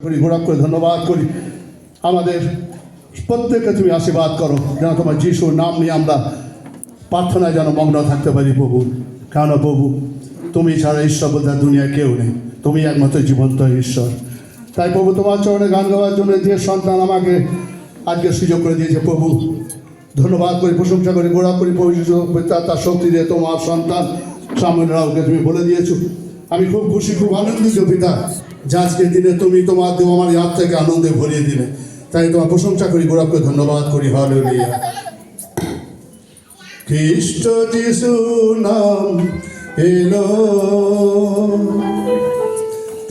করি, গোড়া করে ধন্যবাদ করি। আমাদের প্রত্যেককে তুমি আশীর্বাদ করো, যেন তোমার যিশুর নাম নিয়ে আমরা প্রার্থনায় যেন মগ্ন থাকতে পারি প্রভু। কেন প্রভু, তুমি ছাড়া ঈশ্বর বলতে দুনিয়ায় কেউ নেই, তুমি একমাত্র জীবন্ত ঈশ্বর। তাই প্রভু, তোমার চরণে গান গাওয়ার জন্য যে সন্তান আমাকে আজকে সুযোগ করে দিয়েছে প্রভু, ধন্যবাদ করি, প্রশংসা করি, গোড়া করি। তার শক্তি দিয়ে তোমার সন্তান সামনে রাওকে তুমি বলে দিয়েছো। আমি খুব খুশি, খুব আনন্দিত পিতা, যে আজকের দিনে তুমি তোমার দেব আমার হাত থেকে আনন্দে ভরিয়ে দিলে। তাই তোমার প্রশংসা করি, গোড়া করে ধন্যবাদ করি। হালেলুয়া। খ্রিস্ট যিশু নাম এলো,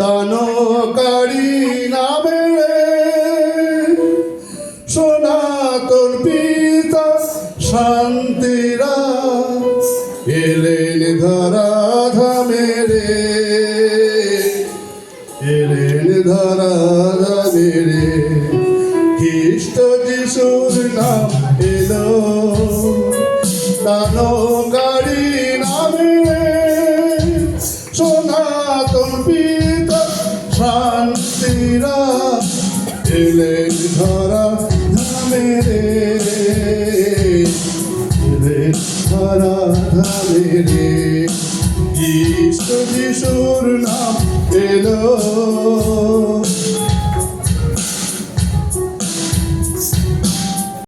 তানকারী নামে, সনাতন পিতা শান্তিরা এলেন ধরা ধামে রে, এলেন ধরা ধামে রে। খ্রিস্ট যিশুর নাম এলো, তানকারী নামে, সনাতন পিতা শান্তিরা এলেন ধরা ধামে রে, এলেন ধরা ধামে রে। খ্রিস্ট যিশুর নাম এলো,